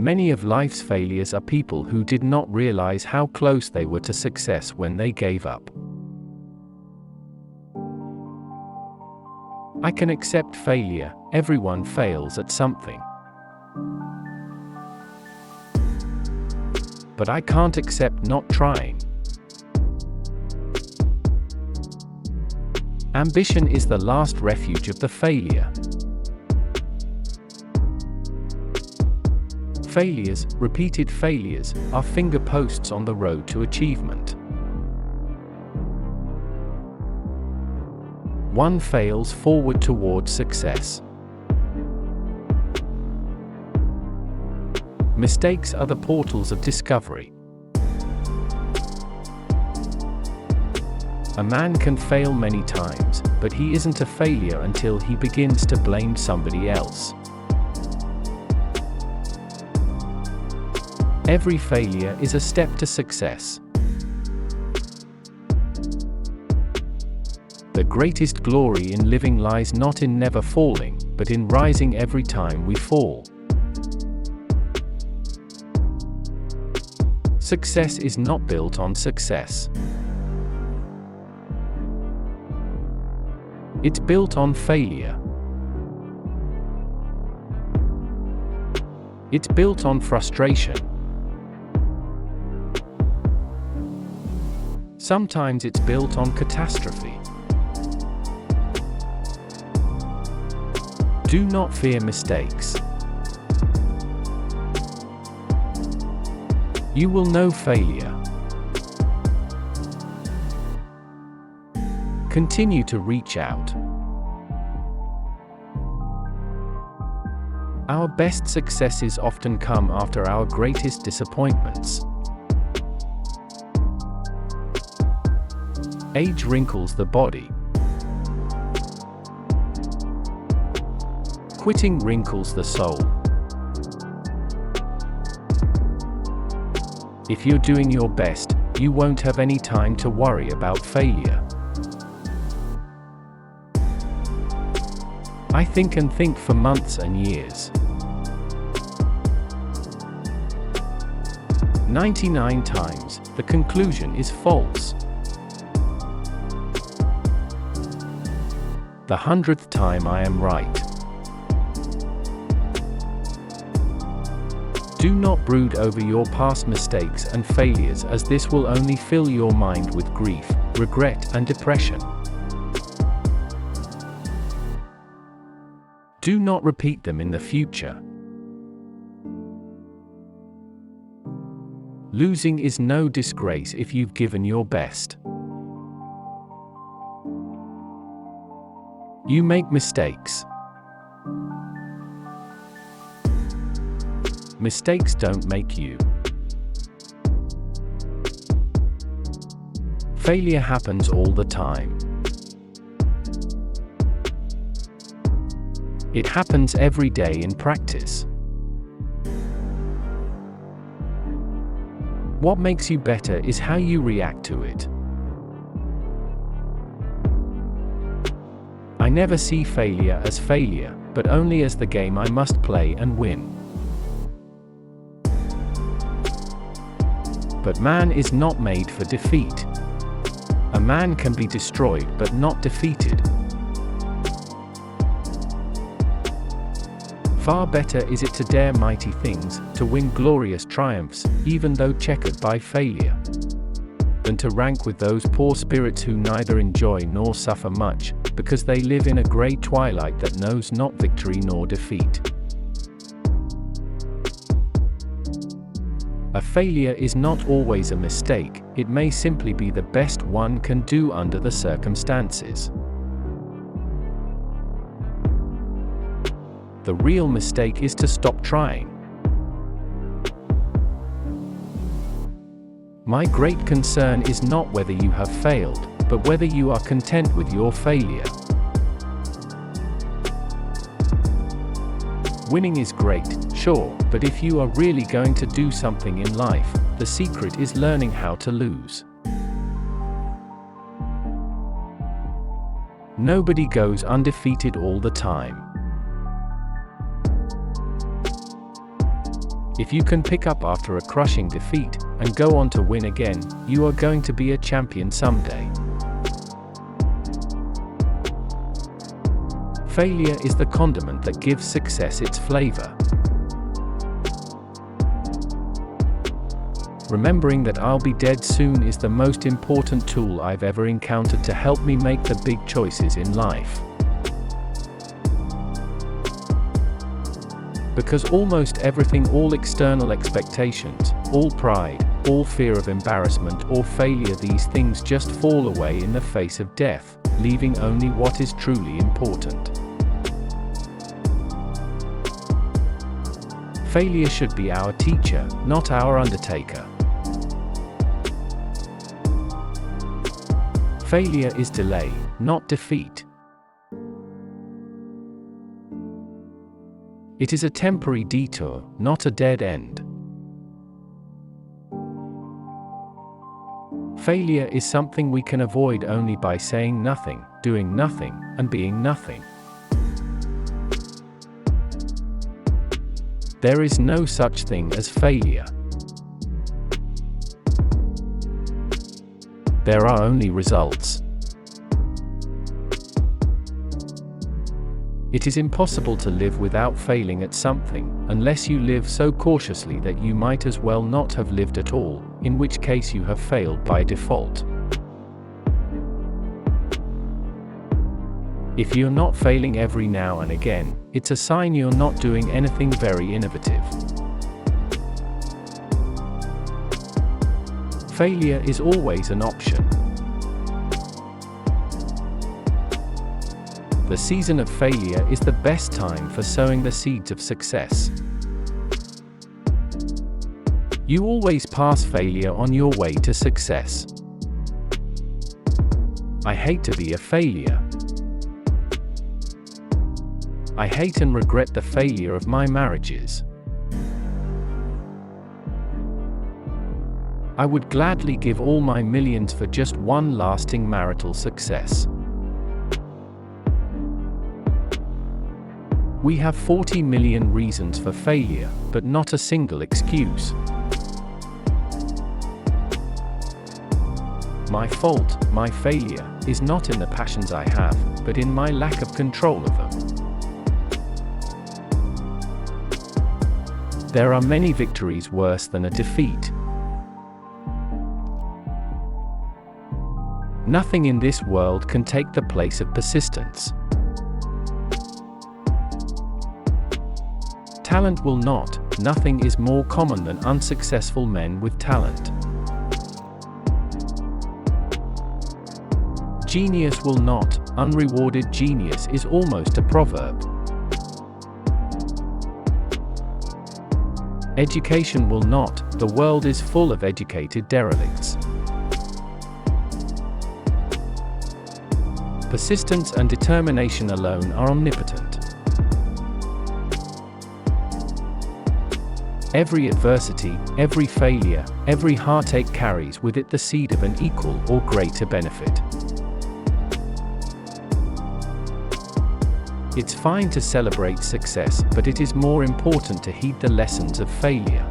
Many of life's failures are people who did not realize how close they were to success when they gave up. I can accept failure. Everyone fails at something. But I can't accept not trying. Ambition is the last refuge of the failure. Failures, repeated failures, are finger posts on the road to achievement. One fails forward towards success. Mistakes are the portals of discovery. A man can fail many times, but he isn't a failure until he begins to blame somebody else. Every failure is a step to success. The greatest glory in living lies not in never falling, but in rising every time we fall. Success is not built on success. It's built on failure. It's built on frustration. Sometimes it's built on catastrophe. Do not fear mistakes. You will know failure. Continue to reach out. Our best successes often come after our greatest disappointments. Age wrinkles the body. Quitting wrinkles the soul. If you're doing your best, you won't have any time to worry about failure. I think and think for months and years. 99 times, the conclusion is false. The 100th time I am right. Do not brood over your past mistakes and failures, as this will only fill your mind with grief, regret, and depression. Do not repeat them in the future. Losing is no disgrace if you've given your best. You make mistakes. Mistakes don't make you. Failure happens all the time. It happens every day in practice. What makes you better is how you react to it. I never see failure as failure, but only as the game I must play and win. But man is not made for defeat. A man can be destroyed but not defeated. Far better is it to dare mighty things, to win glorious triumphs, even though checkered by failure, than to rank with those poor spirits who neither enjoy nor suffer much, because they live in a grey twilight that knows not victory nor defeat. A failure is not always a mistake, it may simply be the best one can do under the circumstances. The real mistake is to stop trying. My great concern is not whether you have failed, but whether you are content with your failure. Winning is great, sure, but if you are really going to do something in life, the secret is learning how to lose. Nobody goes undefeated all the time. If you can pick up after a crushing defeat and go on to win again, you are going to be a champion someday. Failure is the condiment that gives success its flavor. Remembering that I'll be dead soon is the most important tool I've ever encountered to help me make the big choices in life. Because almost everything, all external expectations, all pride, all fear of embarrassment or failure, these things just fall away in the face of death, leaving only what is truly important. Failure should be our teacher, not our undertaker. Failure is delay, not defeat. It is a temporary detour, not a dead end. Failure is something we can avoid only by saying nothing, doing nothing, and being nothing. There is no such thing as failure. There are only results. It is impossible to live without failing at something, unless you live so cautiously that you might as well not have lived at all, in which case you have failed by default. If you're not failing every now and again, it's a sign you're not doing anything very innovative. Failure is always an option. The season of failure is the best time for sowing the seeds of success. You always pass failure on your way to success. I hate to be a failure. I hate and regret the failure of my marriages. I would gladly give all my millions for just one lasting marital success. We have 40 million reasons for failure, but not a single excuse. My fault, my failure, is not in the passions I have, but in my lack of control of them. There are many victories worse than a defeat. Nothing in this world can take the place of persistence. Talent will not. Nothing is more common than unsuccessful men with talent. Genius will not. Unrewarded genius is almost a proverb. Education will not. The world is full of educated derelicts. Persistence and determination alone are omnipotent. Every adversity, every failure, every heartache carries with it the seed of an equal or greater benefit. It's fine to celebrate success, but it is more important to heed the lessons of failure.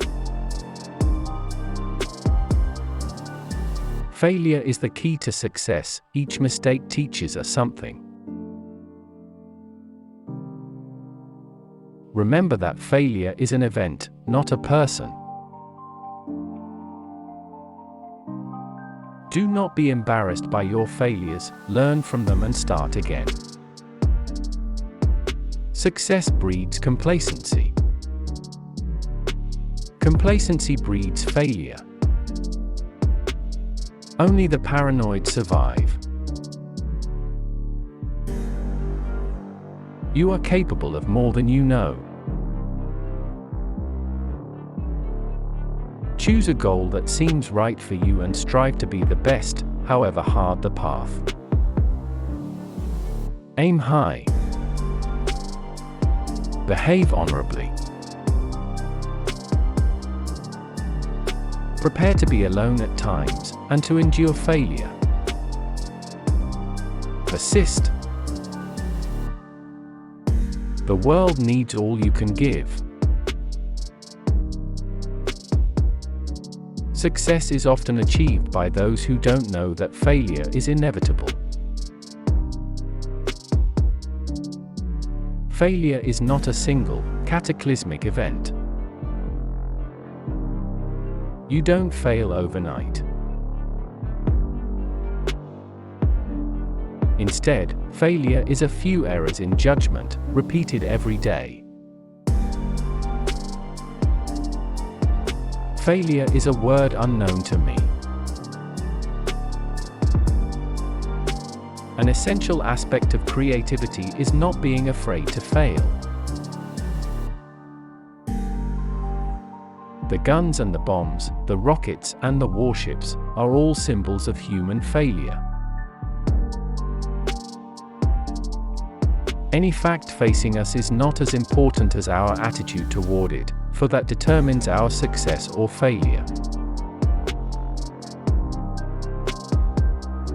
Failure is the key to success. Each mistake teaches us something. Remember that failure is an event, not a person. Do not be embarrassed by your failures, learn from them and start again. Success breeds complacency. Complacency breeds failure. Only the paranoid survive. You are capable of more than you know. Choose a goal that seems right for you and strive to be the best, however hard the path. Aim high. Behave honorably. Prepare to be alone at times, and to endure failure. Persist. The world needs all you can give. Success is often achieved by those who don't know that failure is inevitable. Failure is not a single, cataclysmic event. You don't fail overnight. Instead, failure is a few errors in judgment, repeated every day. Failure is a word unknown to me. An essential aspect of creativity is not being afraid to fail. The guns and the bombs, the rockets and the warships, are all symbols of human failure. Any fact facing us is not as important as our attitude toward it, for that determines our success or failure.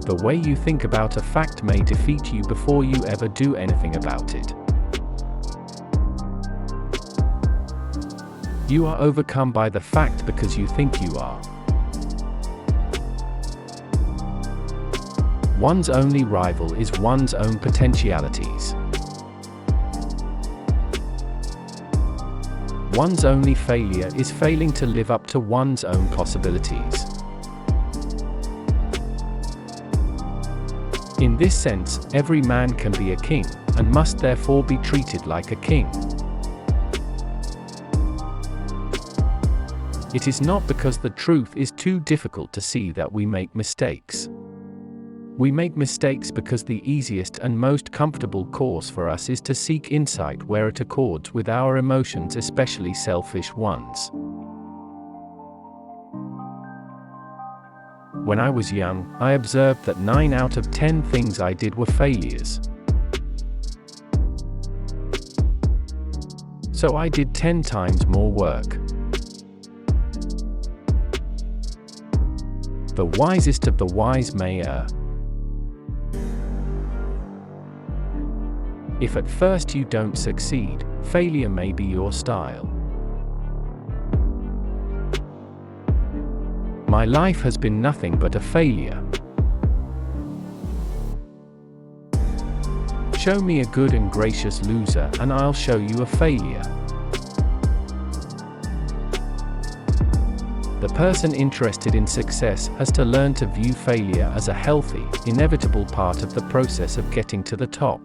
The way you think about a fact may defeat you before you ever do anything about it. You are overcome by the fact because you think you are. One's only rival is one's own potentialities. One's only failure is failing to live up to one's own possibilities. In this sense, every man can be a king, and must therefore be treated like a king. It is not because the truth is too difficult to see that we make mistakes. We make mistakes because the easiest and most comfortable course for us is to seek insight where it accords with our emotions, especially selfish ones. When I was young, I observed that 9 out of 10 things I did were failures. So I did 10 times more work. The wisest of the wise may err. If at first you don't succeed, failure may be your style. My life has been nothing but a failure. Show me a good and gracious loser, and I'll show you a failure. The person interested in success has to learn to view failure as a healthy, inevitable part of the process of getting to the top.